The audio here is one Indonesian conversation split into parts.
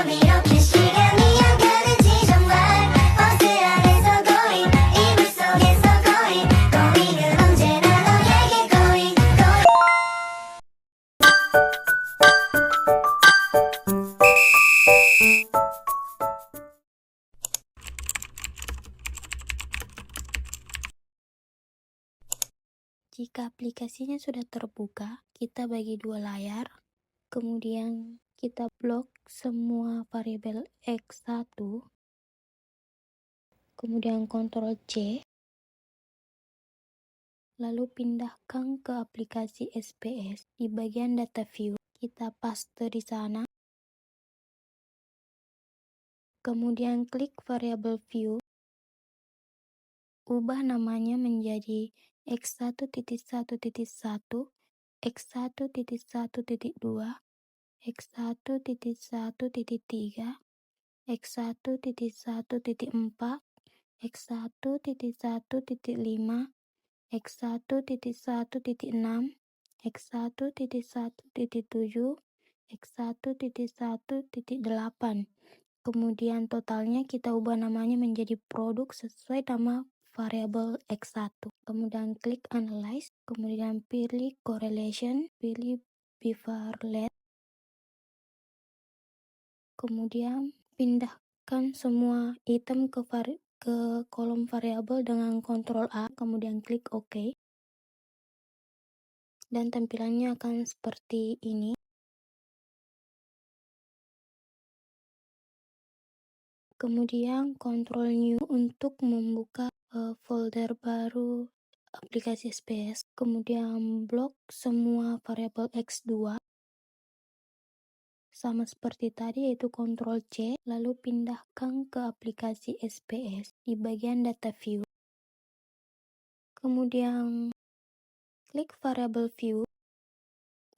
밤 이렇게 시간이 안 가는지 정말 버스 안에서 going 이불 속에서 going 은 언제나 너에게 going Jika aplikasinya sudah terbuka, kita bagi dua layar, kemudian kita blok semua variabel X1, kemudian Ctrl C, lalu pindahkan ke aplikasi SPS. Di bagian data view, kita paste di sana, kemudian klik variabel view, ubah namanya menjadi X1.1.1, X1.1.2, X1.1.3, X1.1.4, X1.1.5, X1.1.6, X1.1.7, X1.1.8. Kemudian totalnya kita ubah namanya menjadi produk sesuai nama variabel X1. Kemudian klik Analyze, kemudian pilih Correlation, pilih Beaver-led, kemudian pindahkan semua item ke kolom variabel dengan Ctrl A, kemudian klik OK. Dan tampilannya akan seperti ini. Kemudian Ctrl New untuk membuka folder baru aplikasi SPS. Kemudian blok semua variabel X2. Sama seperti tadi, yaitu Ctrl C, lalu pindahkan ke aplikasi SPS di bagian data view. Kemudian klik variabel view,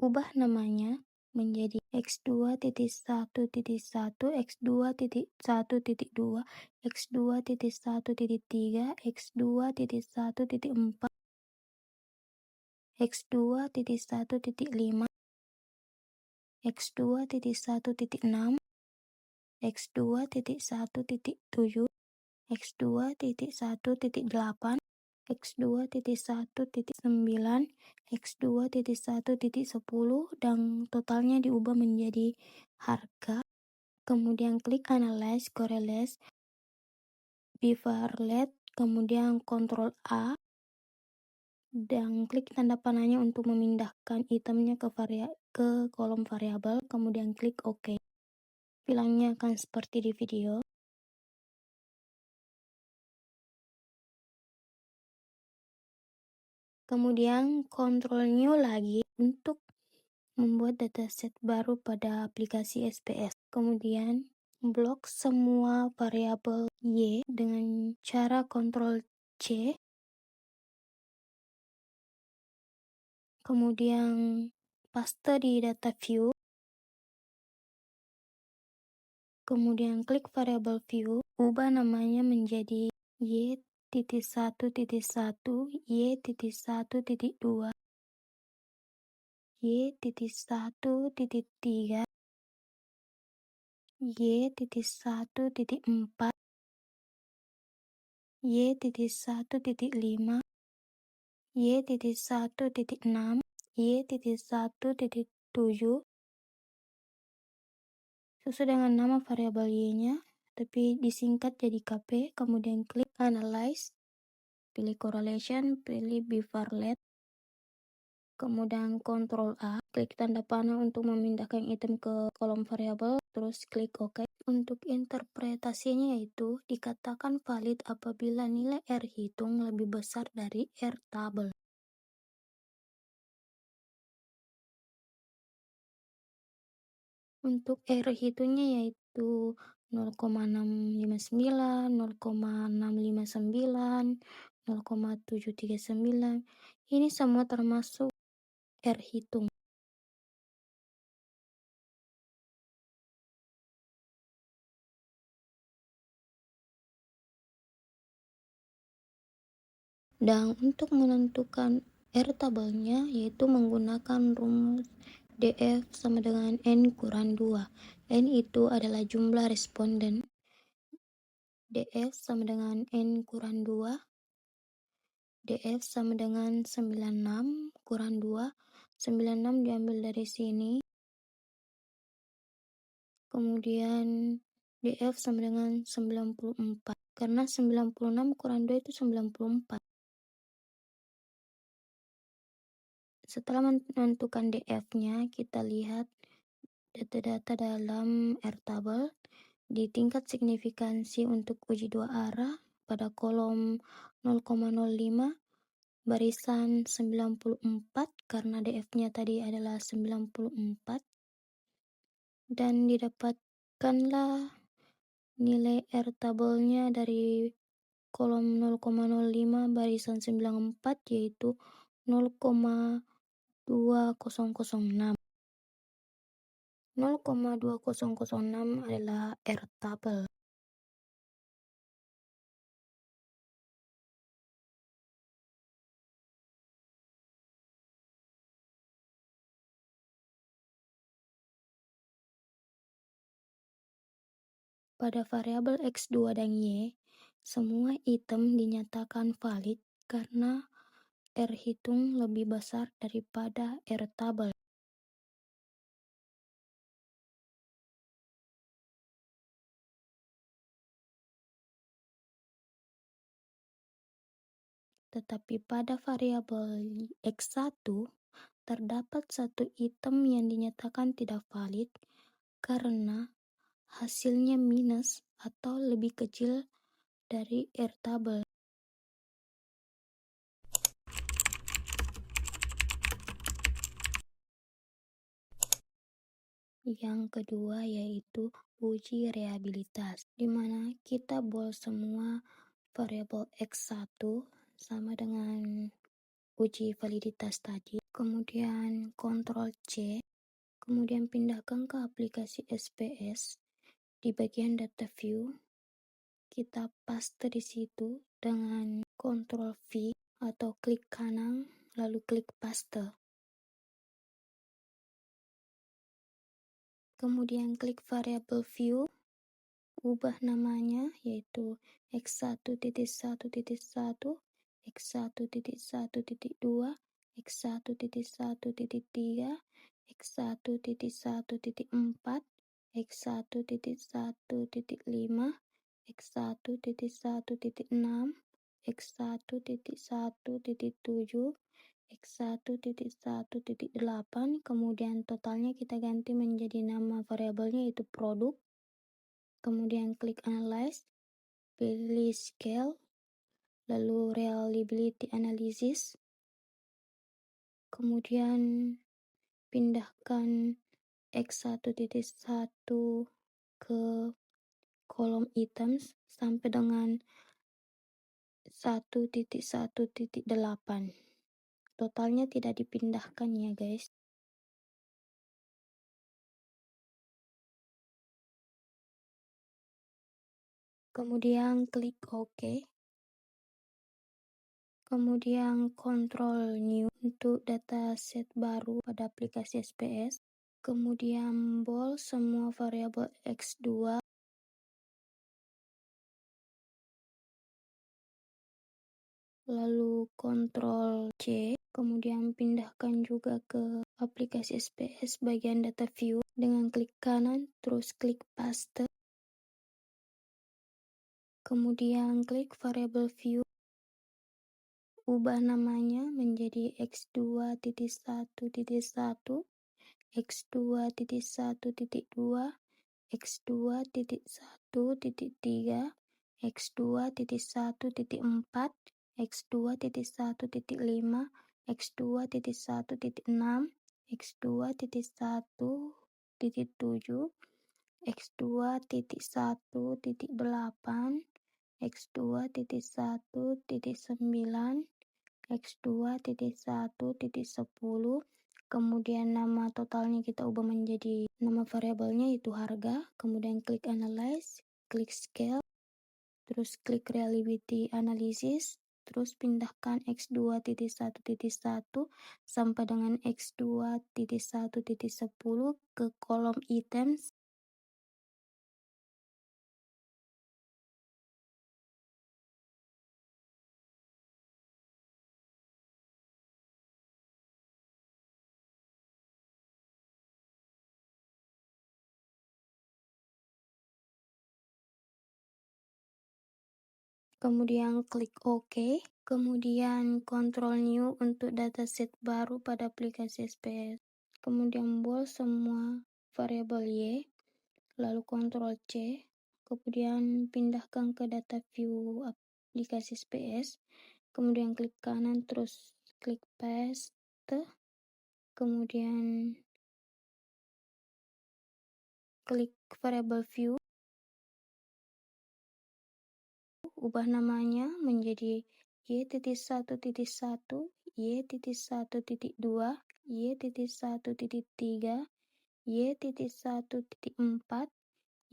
ubah namanya menjadi X2.1.1, X2.1.2, X2.1.3, X2.1.4, X2.1.5, X2.1.6, X2.1.7, X2.1.8, X2.1.9, X2.1.10, dan totalnya diubah menjadi harga. Kemudian klik Analyze, Correlate, Beaver-led, kemudian Ctrl A, dan klik tanda panahnya untuk memindahkan itemnya ke kolom variabel, kemudian klik OK. Tampilannya akan seperti di video. Kemudian Ctrl New lagi untuk membuat dataset baru pada aplikasi SPS. Kemudian blok semua variabel Y dengan cara Ctrl C. Kemudian paste di data view. Kemudian klik variabel view, ubah namanya menjadi Y.1.1, Y.1.2, Y.1.3, Y.1.4, Y.1.5, Y.1.6, Y.1.7, sesuai dengan nama variabel Y-nya, tapi disingkat jadi KP. Kemudian klik Analyze, pilih Correlation, pilih Beaver-led, kemudian Ctrl A, klik tanda panah untuk memindahkan item ke kolom variabel, terus klik OK. Untuk interpretasinya yaitu dikatakan valid apabila nilai R hitung lebih besar dari R tabel. Untuk R hitungnya yaitu 0,659, 0,659, 0,739. Ini semua termasuk R hitung. Dan untuk menentukan R tabelnya yaitu menggunakan rumus df sama dengan n kurang 2. N itu adalah jumlah responden. df sama dengan n kurang 2. df sama dengan 96 kurang 2. 96 diambil dari sini. Kemudian df sama dengan 94. Karena 96 kurang 2 itu 94. Setelah menentukan df-nya, kita lihat data-data dalam Airtable. Di tingkat signifikansi untuk uji dua arah pada kolom 0,05 barisan 94 karena df-nya tadi adalah 94, dan didapatkanlah nilai Airtable-nya dari kolom 0,05 barisan 94 yaitu 0,2006. 0,2006 adalah Airtable. Pada variabel X2 dan Y, semua item dinyatakan valid karena R hitung lebih besar daripada Airtable. Tetapi pada variabel X1, terdapat satu item yang dinyatakan tidak valid karena hasilnya minus atau lebih kecil dari Airtable. Yang kedua yaitu uji reliabilitas, di mana kita buat semua variabel X1 sama dengan uji validitas tadi, kemudian Ctrl C, kemudian pindahkan ke aplikasi SPS. Di bagian data view, kita paste di situ dengan Ctrl V atau klik kanan lalu klik paste. Kemudian klik variabel view, ubah namanya yaitu x1.1.1, x1.1.2, x1.1.3, x1.1.4, x1.1.5, x1.1.6, x1.1.7, x1.1.8, kemudian totalnya kita ganti menjadi nama variabelnya yaitu produk. Kemudian klik analyze, pilih scale, lalu reliability analysis, kemudian pindahkan x1.1 ke kolom items sampai dengan 1.1.8. Totalnya tidak dipindahkan ya guys. Kemudian klik OK. Kemudian Ctrl New untuk dataset baru pada aplikasi SPS. Kemudian bold semua variabel X2. Lalu Ctrl C. Kemudian pindahkan juga ke aplikasi SPS bagian data view dengan klik kanan terus klik paste. Kemudian klik variabel view. Ubah namanya menjadi x2.1.1, x2.1.2, x2.1.3, x2.1.4, x2.1.5, x2.1.6, x2.1.7, x2.1.8, x2.1.9, x2.1.10, kemudian nama totalnya kita ubah menjadi nama variabelnya itu harga, kemudian klik analyze, klik scale, terus klik reliability analysis, terus pindahkan x2.1.1 sampai dengan x2.1.10 ke kolom items. Kemudian klik OK, kemudian Ctrl New untuk dataset baru pada aplikasi SPS. Kemudian bold semua variabel Y, lalu Ctrl C, kemudian pindahkan ke data view aplikasi SPS, kemudian klik kanan terus klik paste, kemudian klik variable view, ubah namanya menjadi y.1.1, y.1.2, y.1.3, y.1.4,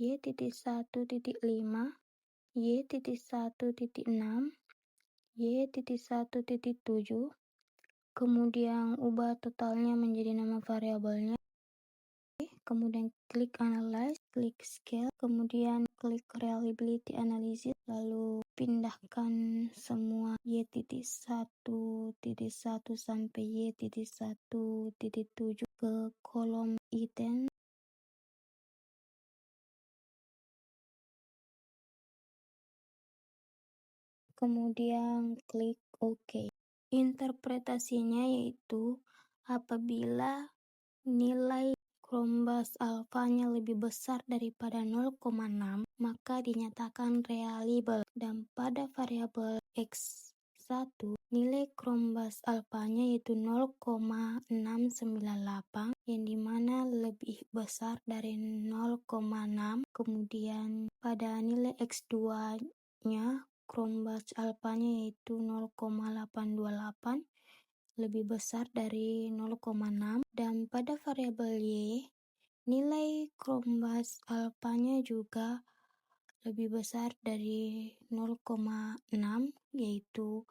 y.1.5, y.1.6, y.1.7, kemudian ubah totalnya menjadi nama variabelnya. Kemudian klik Analyze, klik Scale, kemudian klik Reliability Analysis, lalu pindahkan semua Y.1.1 sampai Y.1.7 ke kolom item. Kemudian klik OK. Interpretasinya yaitu apabila nilai Chromebus alfanya lebih besar daripada 0,6, maka dinyatakan reliable. Dan pada variabel X1, nilai Chromebus alfanya yaitu 0,698, yang dimana lebih besar dari 0,6. Kemudian pada nilai X2-nya, Chromebus alfanya yaitu 0,828, lebih besar dari 0,6, dan pada variabel Y, nilai Chromebus alfanya juga lebih besar dari 0,6, yaitu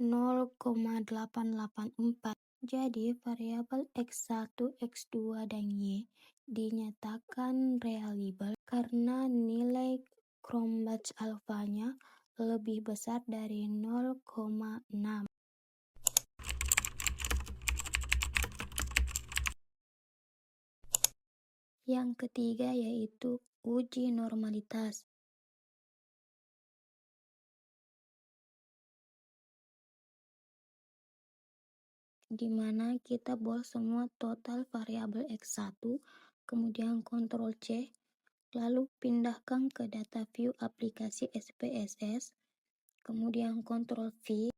0,884. Jadi variabel X1, X2, dan Y dinyatakan reliable karena nilai Chromebus alfanya lebih besar dari 0,6. Yang ketiga yaitu uji normalitas. Di mana kita bold semua total variabel X1, kemudian Ctrl C, lalu pindahkan ke data view aplikasi SPSS, kemudian Ctrl V,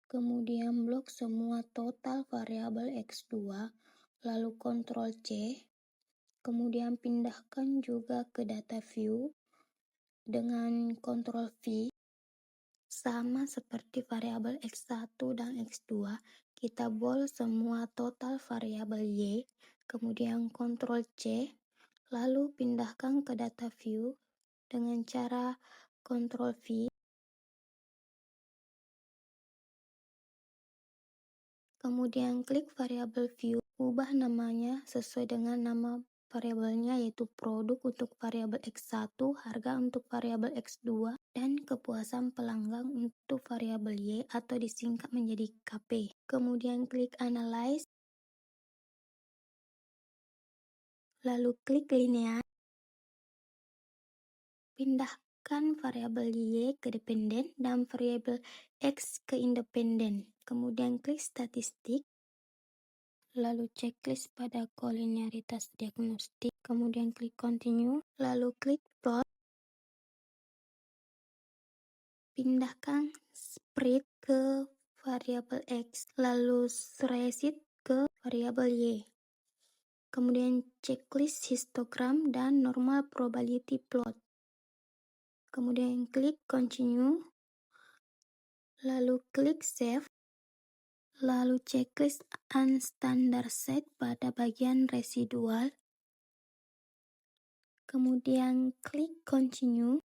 kemudian blok semua total variabel X2, lalu Ctrl C, kemudian pindahkan juga ke data view dengan Ctrl V. Sama seperti variabel X1 dan X2, kita bold semua total variabel Y, kemudian Ctrl C, lalu pindahkan ke data view dengan cara Ctrl V. Kemudian klik variabel view, ubah namanya sesuai dengan nama variabelnya yaitu produk untuk variabel X1, harga untuk variabel X2, dan kepuasan pelanggan untuk variabel Y atau disingkat menjadi KP. Kemudian klik Analyze, lalu klik Linear, pindahkan variabel Y ke dependen dan variabel X ke independen. Kemudian klik Statistik, lalu checklist pada kolinearitas diagnostik, kemudian klik Continue, lalu klik Plot, pindahkan spread ke variabel X, lalu reset ke variabel Y. Kemudian checklist histogram dan normal probability plot. Kemudian klik Continue, lalu klik Save, lalu checklist unstandard set pada bagian residual, kemudian klik continue,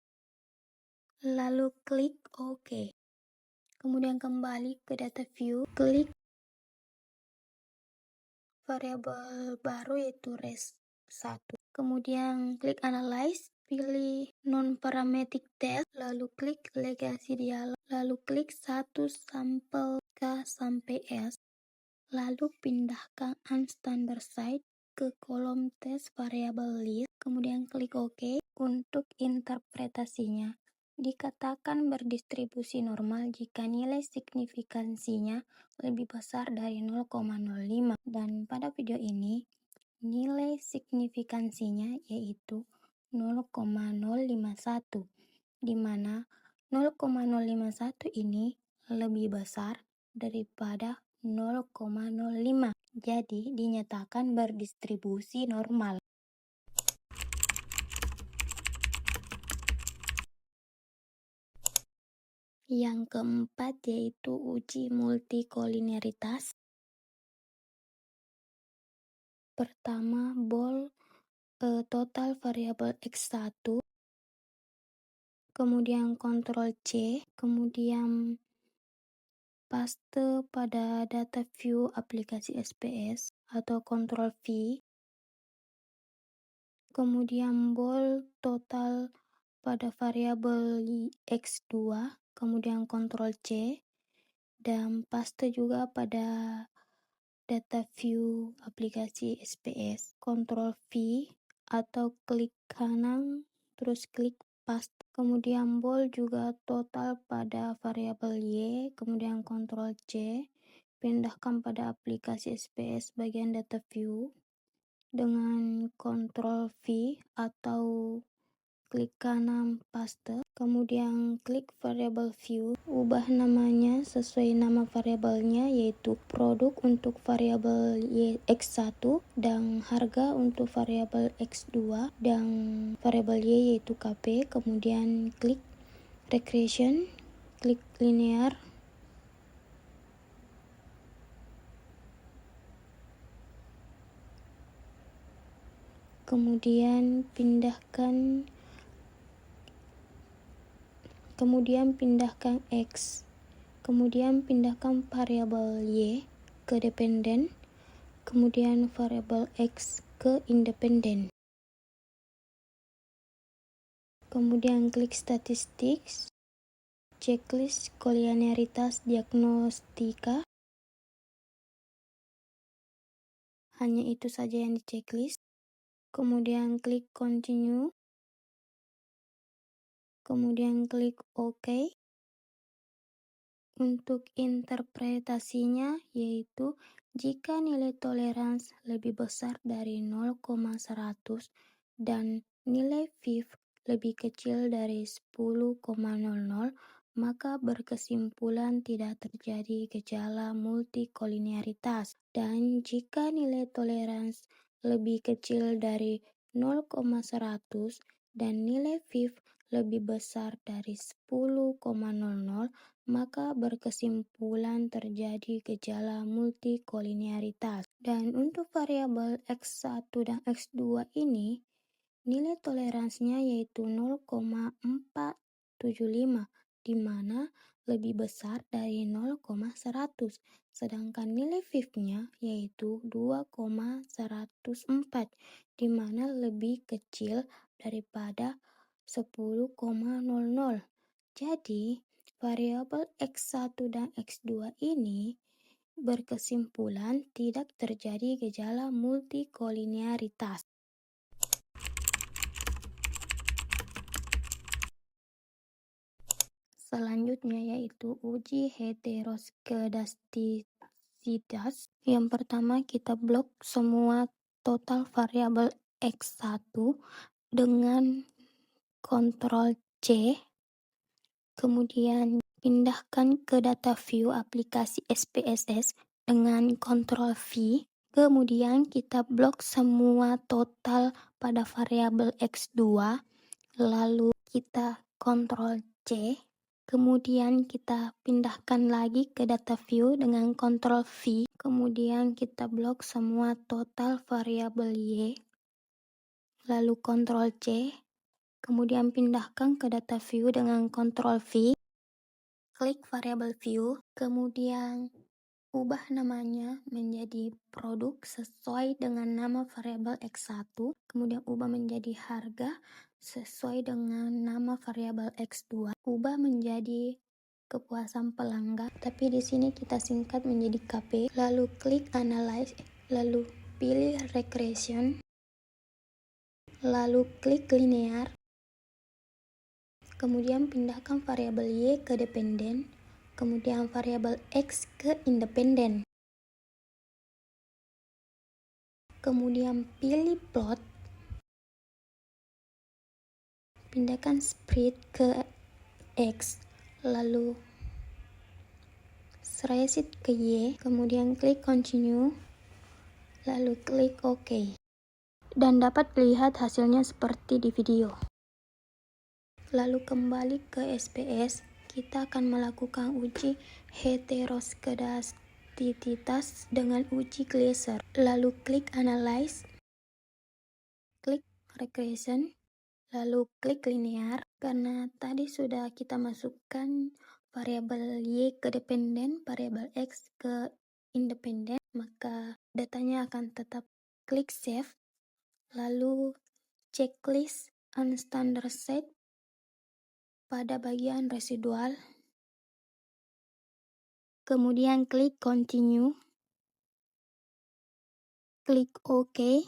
lalu klik OK. Kemudian kembali ke data view, klik variabel baru yaitu res1. Kemudian klik analyze, pilih non-parametric test, lalu klik legacy dialog, lalu klik satu sampel K sampai S, lalu pindahkan unstandard set ke kolom test variable list, kemudian klik OK. Untuk interpretasinya, dikatakan berdistribusi normal jika nilai signifikansinya lebih besar dari 0,05, dan pada video ini nilai signifikansinya yaitu 0,051, di mana 0,051 ini lebih besar daripada 0,05, jadi dinyatakan berdistribusi normal. Yang keempat yaitu uji multikolinearitas. Pertama, total variabel X1, kemudian Ctrl C, kemudian paste pada data view aplikasi SPS atau Ctrl V, kemudian total pada variabel X2, kemudian Ctrl C, dan paste juga pada data view aplikasi SPS, Ctrl V atau klik kanan terus klik paste. Kemudian juga total pada variabel Y, kemudian Ctrl C, pindahkan pada aplikasi SPS bagian data view dengan Ctrl V atau klik kanan paste, kemudian klik variable view, ubah namanya sesuai nama variabelnya yaitu produk untuk variabel X1 dan harga untuk variabel X2 dan variabel Y yaitu KP, kemudian klik regression, klik linear, kemudian pindahkan X, kemudian pindahkan variabel Y ke dependen, kemudian variabel X ke independen. Kemudian klik statistik, checklist kolinearitas diagnostika. Hanya itu saja yang di checklist. Kemudian klik continue, kemudian klik OK. Untuk interpretasinya yaitu jika nilai toleransi lebih besar dari 0,100 dan nilai FIF lebih kecil dari 10,00, maka berkesimpulan tidak terjadi gejala multikolinearitas. Dan jika nilai toleransi lebih kecil dari 0,100 dan nilai FIF lebih besar dari 10,00, maka berkesimpulan terjadi gejala multikolinearitas. Dan untuk variabel X1 dan X2 ini, nilai toleransinya yaitu 0,475, di mana lebih besar dari 0,100, sedangkan nilai FIF-nya yaitu 2,104, di mana lebih kecil daripada 10,00. Jadi, variabel X1 dan X2 ini berkesimpulan tidak terjadi gejala multikolinearitas. Selanjutnya yaitu uji heteroskedastisitas. Yang pertama kita blok semua total variabel X1 dengan Ctrl C, kemudian pindahkan ke data view aplikasi SPSS dengan Ctrl V, kemudian kita blok semua total pada variabel X2, lalu kita Ctrl C, Kemudian kita pindahkan lagi ke data view dengan Ctrl V. Kemudian kita blok semua total variabel Y. Lalu Ctrl C. Kemudian pindahkan ke data view dengan Ctrl V. Klik variabel view. Kemudian ubah namanya menjadi produk sesuai dengan nama variabel X1. Kemudian ubah menjadi harga sesuai dengan nama variabel X2. Ubah menjadi kepuasan pelanggan, tapi di sini kita singkat menjadi KP. Lalu klik analyze, lalu pilih regression, lalu klik linear. Kemudian pindahkan variabel Y ke dependen, kemudian variabel X ke independen. Kemudian pilih plot, pindahkan spread ke X, lalu reset ke Y, kemudian klik continue, lalu klik OK. Dan dapat dilihat hasilnya seperti di video. Lalu kembali ke SPS, kita akan melakukan uji heteroskedastisitas dengan uji Gleiser. Lalu klik Analyze, klik Regression, lalu klik Linear. Karena tadi sudah kita masukkan variabel Y ke dependen, variabel X ke independen, maka datanya akan tetap. Klik Save, lalu checklist Unstandard Set pada bagian residual, kemudian klik continue, klik OK.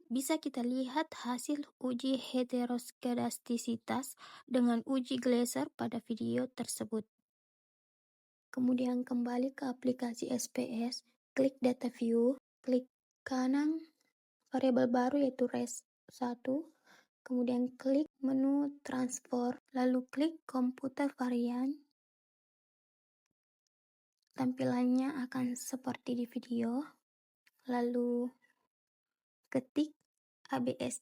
Bisa kita lihat hasil uji heteroskedastisitas dengan uji Gleiser pada video tersebut. Kemudian kembali ke aplikasi SPS, klik data view, klik kanan variabel baru yaitu res1, kemudian klik menu transfer, lalu klik komputer varian. Tampilannya akan seperti di video. Lalu ketik ABS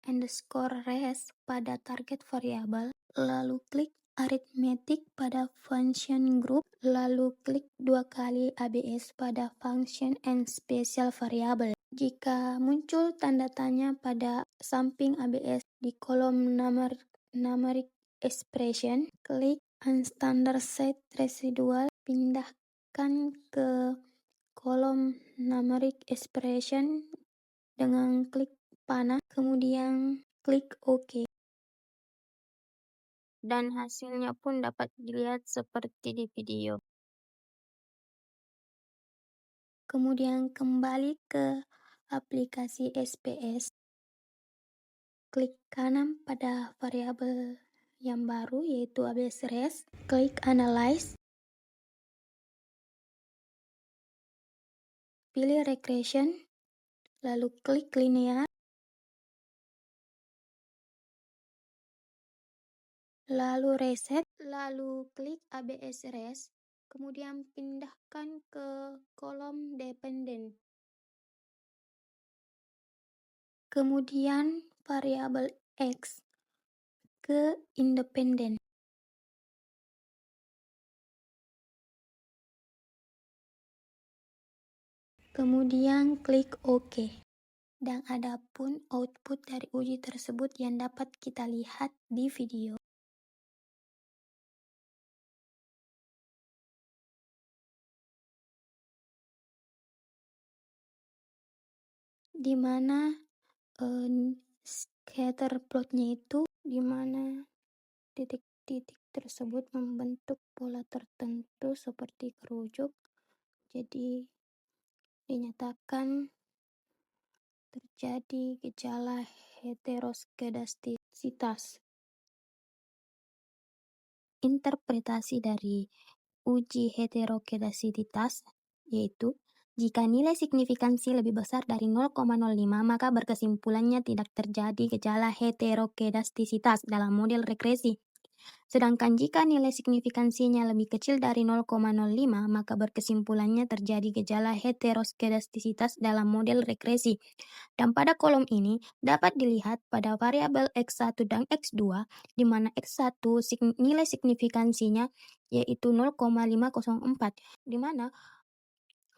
underscore res pada target variabel, lalu klik arithmetic pada function group, lalu klik 2 kali ABS pada function and special variable. Jika muncul tanda tanya pada samping ABS di kolom numeric expression, klik unstandard set residual, pindahkan ke kolom numeric expression dengan klik panah, kemudian klik OK. Dan hasilnya pun dapat dilihat seperti di video. Kemudian kembali ke aplikasi SPS, klik kanan pada variabel yang baru yaitu ABS res, klik Analyze, pilih Regression, lalu klik Linear, lalu Reset, lalu klik ABS res, kemudian pindahkan ke kolom dependen. Kemudian variabel X ke independen. Kemudian klik OK. Dan ada pun output dari uji tersebut yang dapat kita lihat di video. Di mana scatter plotnya itu di mana titik-titik tersebut membentuk pola tertentu seperti kerujuk. Jadi dinyatakan terjadi gejala heteroskedastisitas. Interpretasi dari uji heteroskedastisitas yaitu jika nilai signifikansi lebih besar dari 0,05 maka berkesimpulannya tidak terjadi gejala heteroskedastisitas dalam model regresi. Sedangkan jika nilai signifikansinya lebih kecil dari 0,05, maka berkesimpulannya terjadi gejala heteroskedastisitas dalam model regresi. Dan pada kolom ini dapat dilihat pada variabel X1 dan X2, di mana X1 nilai signifikansinya yaitu 0,504, di mana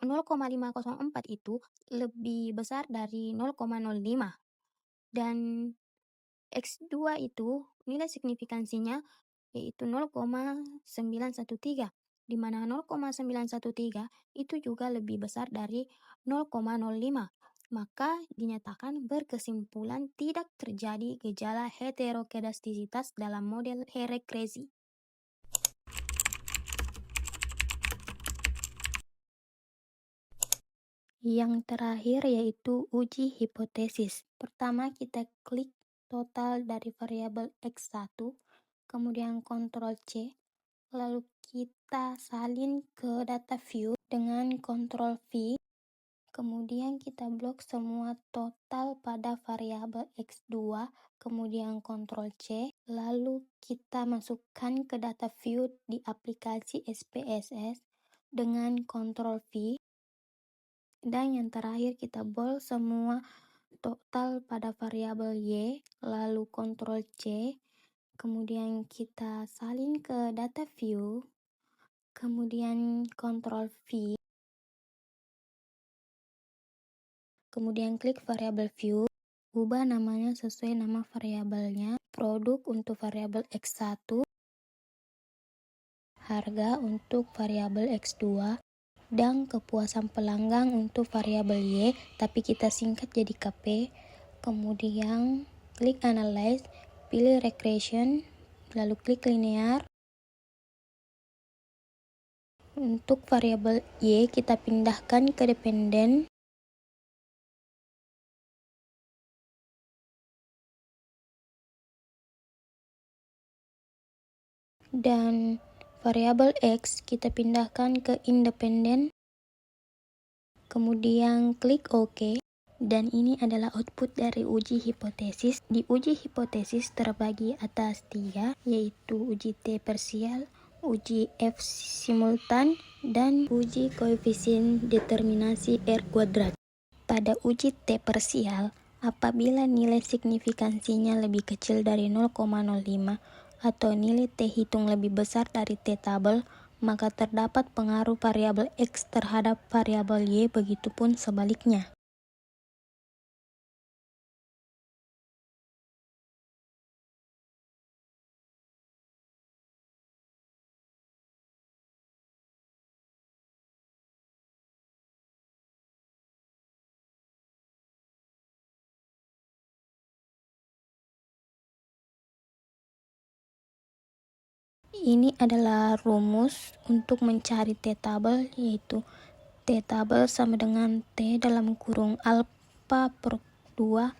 0,504 itu lebih besar dari 0,05. Dan X2 itu nilai signifikansinya yaitu 0,913, di mana 0,913 itu juga lebih besar dari 0,05. Maka dinyatakan berkesimpulan tidak terjadi gejala heteroskedastisitas dalam model regresi. Yang terakhir yaitu uji hipotesis. Pertama kita klik total dari variabel X1, kemudian Ctrl C, lalu kita salin ke data view dengan Ctrl V, kemudian kita blok semua total pada variabel X2, kemudian Ctrl C, lalu kita masukkan ke data view di aplikasi SPSS dengan Ctrl V, dan yang terakhir kita bold semua total pada variabel Y, lalu Ctrl C, kemudian kita salin ke data view, kemudian Ctrl V, kemudian klik variabel view, ubah namanya sesuai nama variabelnya, produk untuk variabel X1, harga untuk variabel X2, dan kepuasan pelanggan untuk variabel Y, tapi kita singkat jadi KP, kemudian klik analyze, pilih regression, lalu klik linear. Untuk variabel Y kita pindahkan ke dependen, dan variabel X kita pindahkan ke independen, kemudian klik OK. Dan ini adalah output dari uji hipotesis. Di uji hipotesis terbagi atas 3, yaitu uji T parsial, uji F simultan, dan uji koefisien determinasi R kuadrat. Pada uji T parsial, apabila nilai signifikansinya lebih kecil dari 0,05 atau nilai T hitung lebih besar dari T tabel, maka terdapat pengaruh variabel X terhadap variabel Y, begitupun sebaliknya. Ini adalah rumus untuk mencari T tabel, yaitu T tabel sama dengan T dalam kurung alpha per 2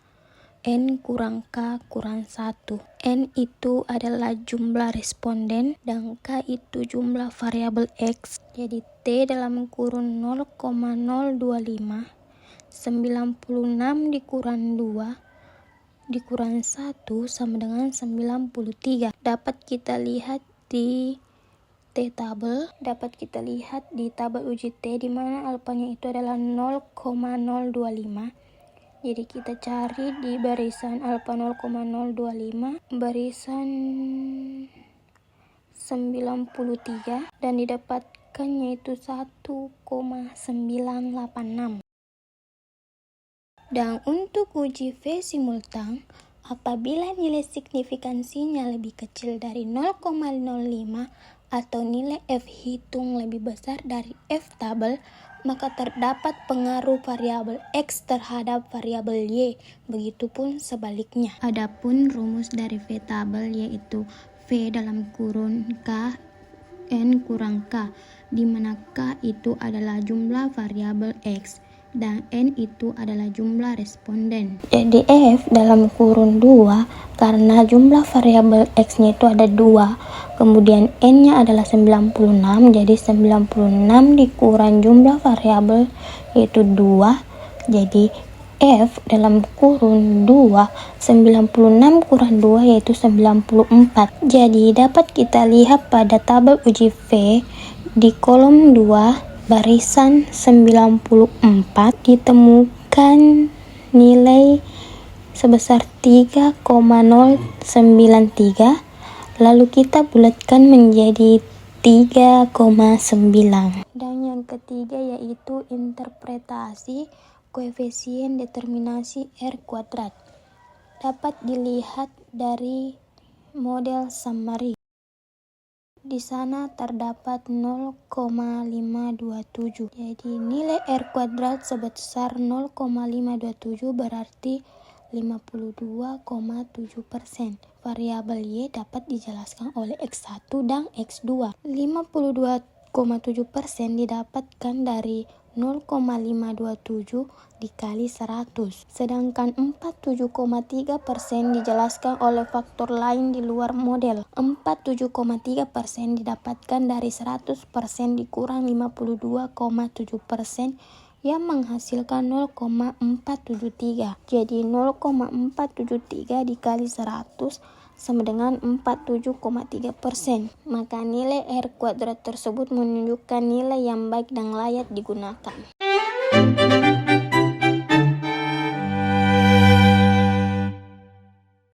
N kurang K kurang 1. N itu adalah jumlah responden dan K itu jumlah variabel X. Jadi T dalam kurun 0,025 96 dikurang 2 dikurang 1 sama dengan 93. Dapat kita lihat di T tabel, dapat kita lihat di tabel uji T di mana alfanya itu adalah 0,025. Jadi kita cari di barisan alfa 0,025, barisan 93, dan didapatkannya itu 1,986. Dan untuk uji V simultan, apabila nilai signifikansinya lebih kecil dari 0,05 atau nilai F hitung lebih besar dari F tabel, maka terdapat pengaruh variabel X terhadap variabel Y, begitupun sebaliknya. Adapun rumus dari V tabel yaitu V dalam kurun K N kurang K, di mana K itu adalah jumlah variabel X dan N itu adalah jumlah responden. Jadi F dalam kurun 2 karena jumlah variabel X-nya itu ada 2, kemudian N-nya adalah 96, jadi 96 dikurang jumlah variabel yaitu 2, jadi F dalam kurun 2, 96 kurang 2 yaitu 94. Jadi dapat kita lihat pada tabel uji V di kolom 2 barisan 94 ditemukan nilai sebesar 3,093, lalu kita bulatkan menjadi 3,9. Dan yang ketiga yaitu interpretasi koefisien determinasi R kuadrat. Dapat dilihat dari model summary. Di sana terdapat 0,527. Jadi nilai R kuadrat sebesar 0,527 berarti 52,7%. Variabel Y dapat dijelaskan oleh X1 dan X2. 52,7% didapatkan dari 0,527 dikali 100. Sedangkan 47,3% dijelaskan oleh faktor lain di luar model. 47,3% didapatkan dari 100% dikurang 52,7% yang menghasilkan 0,473. Jadi 0,473 dikali 100 sama dengan 47,3%. Maka nilai R kuadrat tersebut menunjukkan nilai yang baik dan layak digunakan.